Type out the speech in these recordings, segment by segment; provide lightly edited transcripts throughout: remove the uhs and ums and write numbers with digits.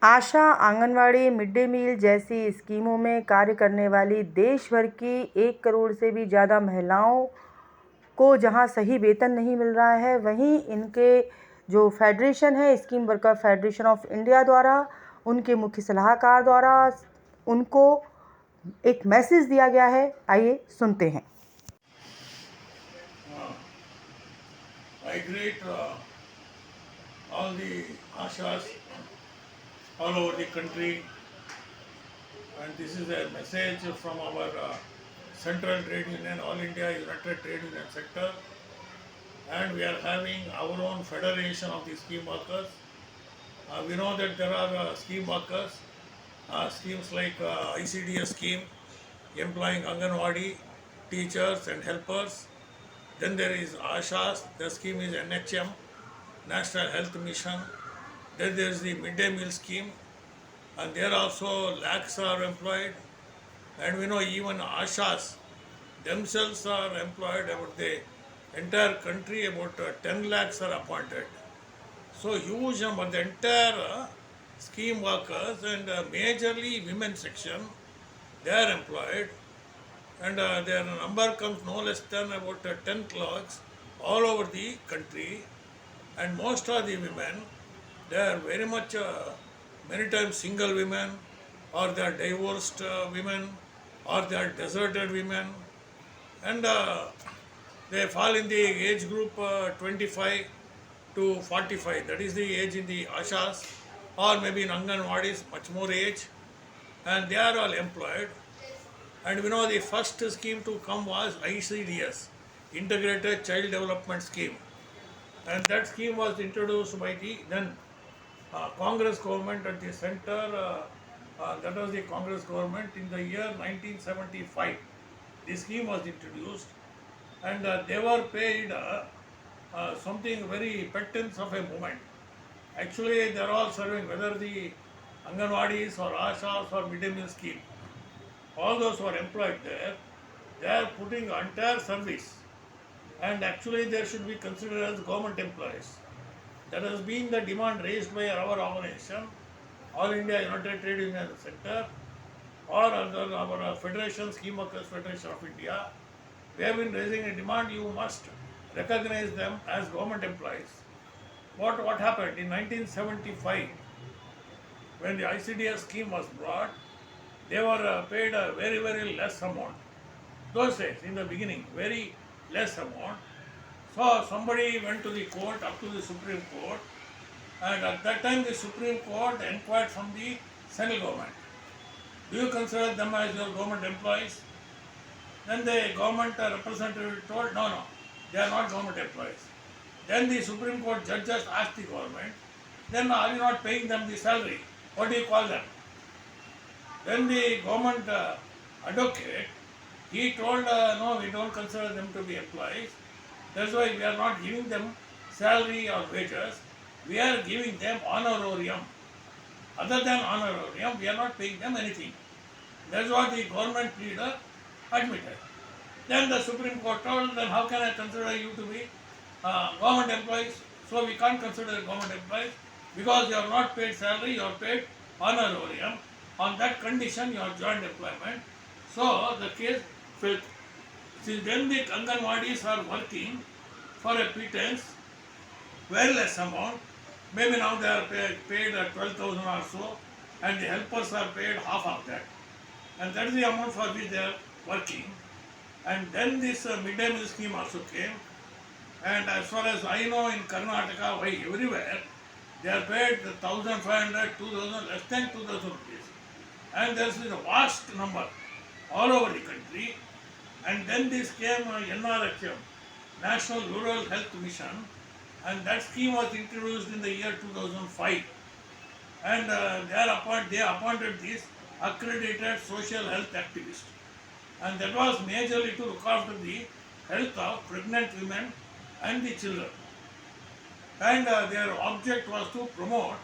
आशा, anganwadi, mid day meal जैसी स्कीमों में कार्य करने वाली देश भर की 1 करोड़ से भी ज़्यादा महिलाओं को जहां सही वेतन नहीं मिल रहा है, वहीं इनके जो फेडरेशन है, scheme worker federation of India द्वारा, उनके मुख्य सलाहकार द्वारा उनको एक मैसेज दिया गया है। आइए सुनते हैं। I greet all the Ashas all over the country, and this is a message from our Central Trade Union, All India United Trade Union Sector, and we are having our own federation of the scheme workers. We know that there are scheme workers, schemes like ICDS scheme, employing Anganwadi teachers and helpers. Then there is Ashas, the scheme is NHM, National Health Mission. Then there is the midday meal scheme, and there also lakhs are employed. And we know even Ashas themselves are employed about the entire country, about 10 lakhs are appointed. So huge number, the entire scheme workers and majorly women section, they are employed, and their number comes no less than about 10 clerks all over the country, and most of the women, they are very much many times single women, or they are divorced women, or they are deserted women, and they fall in the age group 25 to 45. That is the age in the Ashas, or maybe in Anganwadis, much more age, and they are all employed. And we know the first scheme to come was ICDS, Integrated Child Development Scheme, and that scheme was introduced by the then Congress government at the center. That was the Congress government in the year 1975. The scheme was introduced, and they were paid something very pittance of a moment. Actually, they are all serving, whether the Anganwadis or Ashas or midday meal scheme. All those who are employed there, they are putting entire service, and actually they should be considered as government employees. That has been the demand raised by our organization, All India United Trade Union Center, or under our Federation, Scheme Workers Federation of India. We have been raising a demand, you must recognize them as government employees. What happened in 1975, when the ICDS scheme was brought, they were paid a very, very less amount. Those days, in the beginning, very less amount. So somebody went to the court, up to the Supreme Court, and at that time the Supreme Court inquired from the central government, do you consider them as your government employees? Then the government representative told, no, they are not government employees. Then the Supreme Court judges asked the government, then are you not paying them the salary? What do you call them? Then the government advocate, he told, no, we don't consider them to be employees. That's why we are not giving them salary or wages. We are giving them honorarium. Other than honorarium, we are not paying them anything. That's what the government leader admitted. Then the Supreme Court told, then how can I consider you to be government employees? So we can't consider government employees because you are not paid salary, you are paid honorarium. On that condition, you are joint employment. So the case fell. Since then the Anganwadis are working for a pittance, very less amount. Maybe now they are paid 12,000 or so, and the helpers are paid half of that. And that is the amount for which they are working. And then this midday meal scheme also came. And as far as I know, in Karnataka, why everywhere, they are paid 1,500, 2,000, less than 2,000 rupees. And there is a vast number all over the country. And then this came NRHM, National Rural Health Mission, and that scheme was introduced in the year 2005. And they appointed this accredited social health activist. And that was majorly to look after the health of pregnant women and the children. And their object was to promote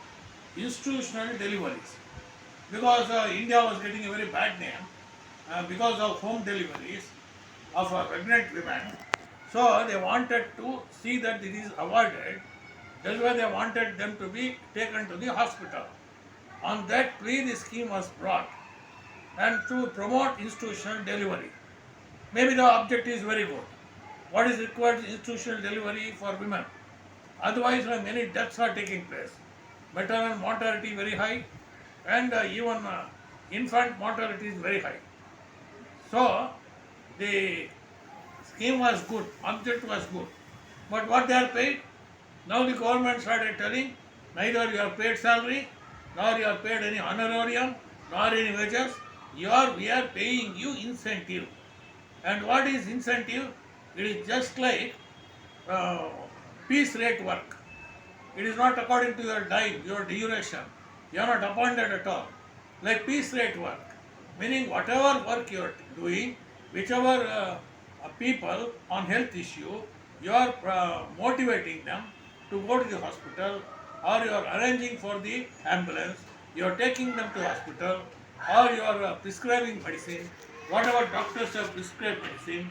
institutional deliveries. Because India was getting a very bad name because of home deliveries of pregnant women. So they wanted to see that it is avoided. That's why they wanted them to be taken to the hospital. On that plea, the scheme was brought, and to promote institutional delivery. Maybe the object is very good. What is required is institutional delivery for women. Otherwise, many deaths are taking place. Maternal mortality very high, and even infant mortality is very high. So, the scheme was good, object was good. But what they are paid? Now the government started telling neither you are paid salary, nor you are paid any honorarium, nor any wages. We are paying you incentive. And what is incentive? It is just like uh, piece rate work. It is not according to your time, your duration. You are not appointed at all. Like piece rate work, meaning whatever work you are doing, whichever people on health issue, you are motivating them to go to the hospital, or you are arranging for the ambulance, you are taking them to hospital, or you are prescribing medicine, whatever doctors have prescribed medicine,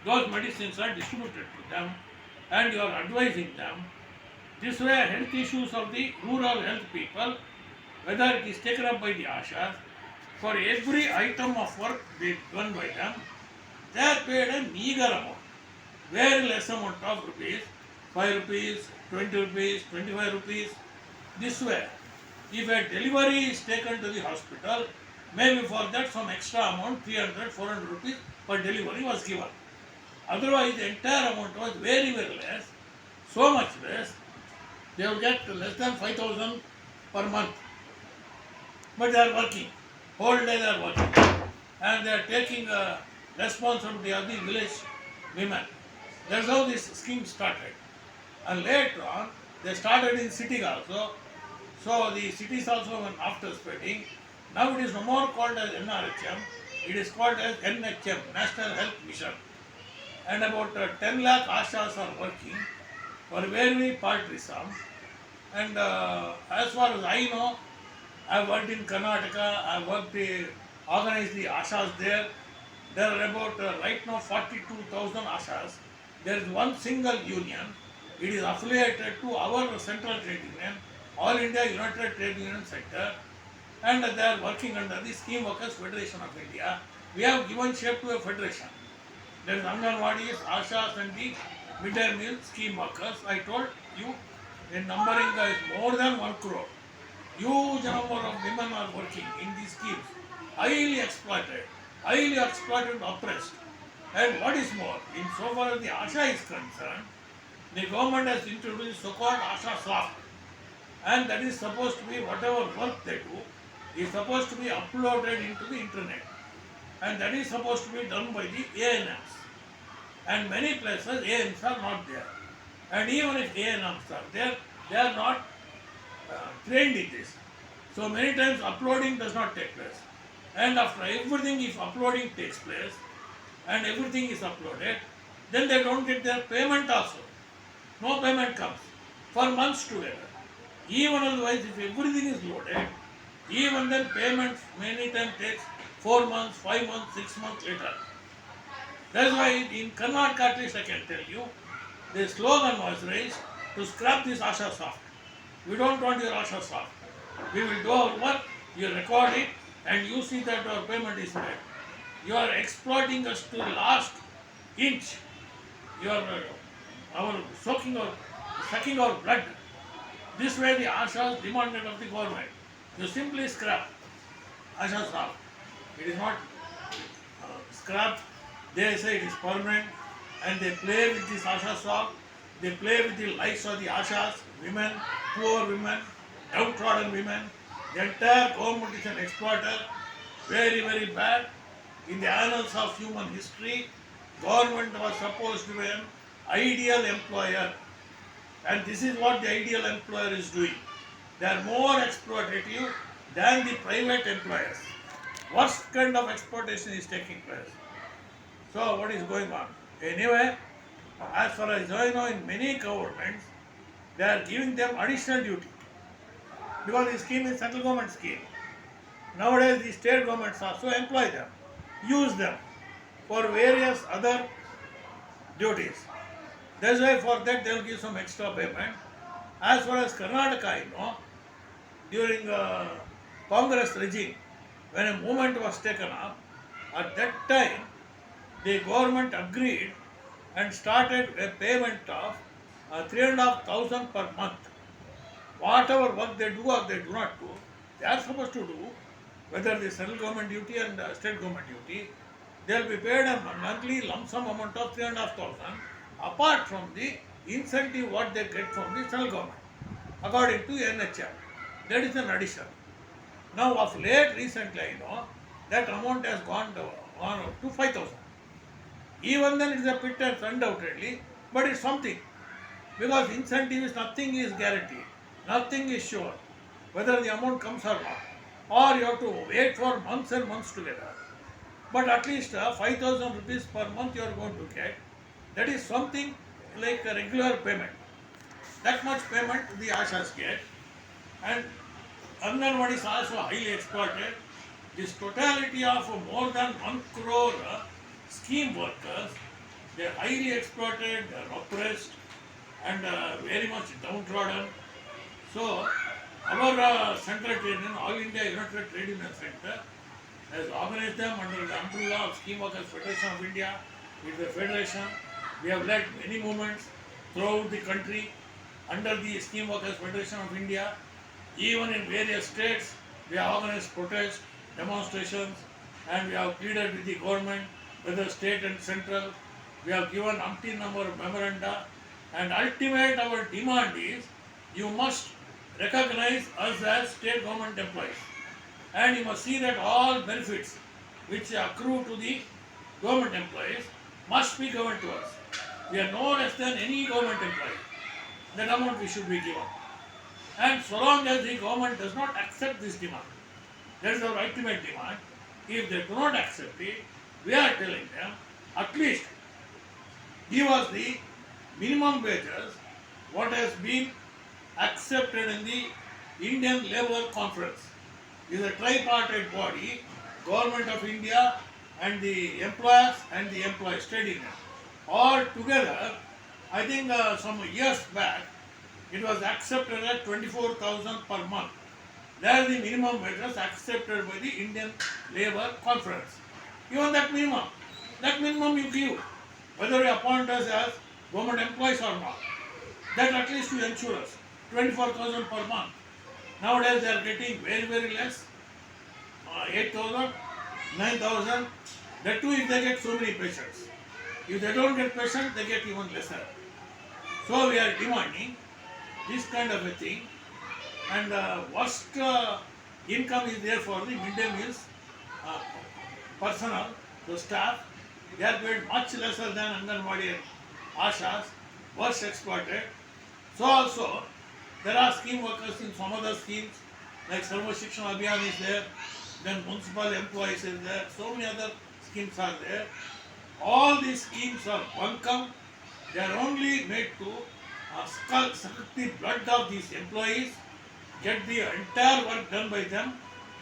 those medicines are distributed to them, and you are advising them. This way, health issues of the rural health people, whether it is taken up by the Ashas, for every item of work they done by them, they are paid a meager amount, very less amount of rupees, 5 rupees, 20 rupees, 25 rupees. This way, if a delivery is taken to the hospital, maybe for that some extra amount, 300, 400 rupees per delivery was given. Otherwise, the entire amount was very, very less, so much less, they will get less than 5,000 per month. But they are working, whole day they are working, and they are taking responsibility of the village women. That's how this scheme started. And later on, they started in cities also. So the cities also went after spreading. Now it is no more called as NRHM, it is called as NHM, National Health Mission. And about 10 lakh Ashas are working for very paltry And as far as I know, I worked in Karnataka, I organized the Ashas there. There are about right now 42,000 Ashas. There is one single union. It is affiliated to our Central Trade Union, All India United Trade Union Sector, and they are working under the Scheme Workers Federation of India. We have given shape to a federation. There is Anganwadis, Ashas, and the midday meal scheme workers. I told you, the numbering is more than 1 crore. Huge number of women are working in these schemes, highly exploited and oppressed. And what is more, in so far as the Asha is concerned, the government has introduced so-called Asha Soft, and that is supposed to be whatever work they do is supposed to be uploaded into the internet, and that is supposed to be done by the ANMs. And many places ANMs are not there, and even if ANMs are there, they are not trained in this. So many times uploading does not take place. And after everything, if uploading takes place and everything is uploaded, then they don't get their payment also. No payment comes for months together. Even otherwise, if everything is loaded, even then payment many times takes 4 months, 5 months, 6 months later. That's why in Karnataka, at least I can tell you, the slogan was raised to scrap this Asha Soft. We don't want your Asha Soft. We will do our work, you record it, and you see that our payment is made. You are exploiting us to the last inch. You are sucking our blood. This way the Ashas demanded of the government. You simply scrap Asha Soft. It is not scrapped. They say it is permanent, and they play with this Asha Soft. They play with the lives of the Ashas, women, poor women, downtrodden women. The entire government is an exploiter, very, very bad. In the annals of human history, government was supposed to be an ideal employer, and this is what the ideal employer is doing. They are more exploitative than the private employers. Worst kind of exploitation is taking place. So what is going on? Anyway, as far as I know, in many governments, they are giving them additional duty, because the scheme is central government scheme. Nowadays, the state governments also employ them, use them for various other duties. That's why for that they will give some extra payment. As far as Karnataka, I know, during Congress regime, when a movement was taken up, at that time the government agreed and started a payment of 3,500 per month. Whatever work they do or they do not do, they are supposed to do, whether the central government duty and state government duty, they will be paid a monthly lump sum amount of 3,500 apart from the incentive what they get from the central government, according to NHM. That is an addition. Now, of late, recently, I know that amount has gone to 5,000. Even then, it is a pittance, undoubtedly, but it's something. Because incentive is nothing is guaranteed, nothing is sure, whether the amount comes or not, or you have to wait for months and months together. But at least 5,000 rupees per month you are going to get. That is something like a regular payment. That much payment the Ashas get, and Anganwadi is also highly exploited. This totality of more than 1 crore scheme workers, they are highly exploited, they are oppressed, and very much downtrodden. So, our Central Trade Union, All India United Trade Union Center, has organized them under the umbrella of Scheme Workers Federation of India. With the federation, we have led many movements throughout the country under the Scheme Workers Federation of India. Even in various states, we have organized protests, demonstrations, and we have pleaded with the government, whether state and central. We have given umpteen number of memoranda, and ultimate our demand is you must recognize us as state government employees, and you must see that all benefits which accrue to the government employees must be given to us. We are no less than any government employee. That amount we should be given. And so long as the government does not accept this demand, that is our ultimate demand. If they do not accept it, we are telling them, at least give us the minimum wages, what has been accepted in the Indian Labour Conference. It is a tripartite body, Government of India and the employers and the employees, trade union. All together, I think some years back, it was accepted at 24,000 per month. That is the minimum wages accepted by the Indian Labour Conference. Even that minimum you give, whether you appoint us as government employees or not. That at least you ensure us, 24,000 per month. Nowadays they are getting very, very less, 8,000, 9,000. That too if they get so many patients. If they don't get patients, they get even lesser. So we are demanding this kind of a thing, and worst income is there for the midday meals personnel, the staff. They are paid much lesser than Anganwadi and Ashas, worst exploited. So also there are scheme workers in some other schemes like Sarva Shikshan Abhiyan is there, then municipal employees is there, so many other schemes are there. All these schemes are buncombe. They are only made to suck the blood of these employees, get the entire work done by them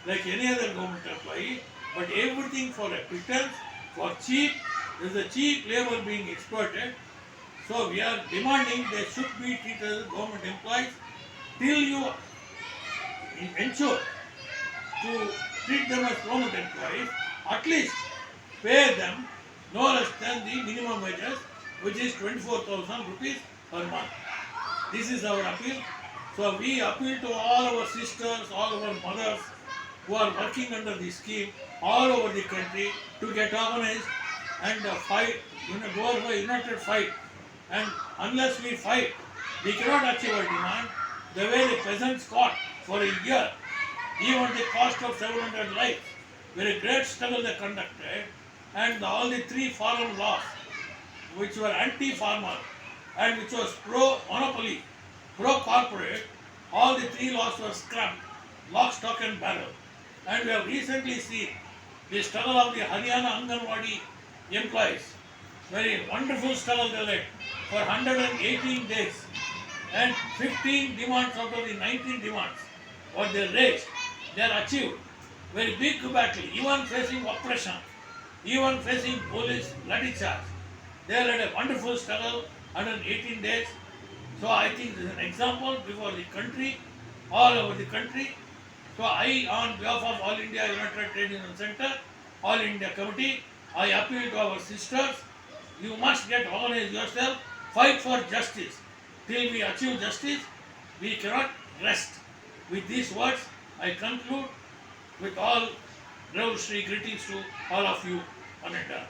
like any other government employee, but everything for a pretense, for cheap. There is a cheap labor being exploited. So we are demanding they should be treated as government employees till you ensure to treat them as government employees, at least pay them no less than the minimum wages, which is 24,000 rupees per month. This is our appeal. So we appeal to all our sisters, all our mothers who are working under this scheme all over the country to get organized and fight, go for a united fight. And unless we fight, we cannot achieve our demand. The way the peasants fought for a year, even the cost of 700 lives, very great struggle they conducted, and all the 3 foreign laws, which were anti-farmer and which was pro-monopoly, pro-corporate, all the 3 laws were scrapped, lock, stock and barrel. And we have recently seen the struggle of the Haryana Anganwadi employees. Very wonderful struggle they led for 118 days, and 15 demands out of the 19 demands what they raised, they are achieved. Very big battle, even facing oppression, even facing police lathi charge. They led a wonderful struggle 118 days. So I think this is an example before the country, all over the country. So I, on behalf of All India United Trade Union Center, All India Committee, I appeal to our sisters, you must get organized yourself, fight for justice. Till we achieve justice, we cannot rest. With these words, I conclude with all revolutionary greetings to all of you. Ananda.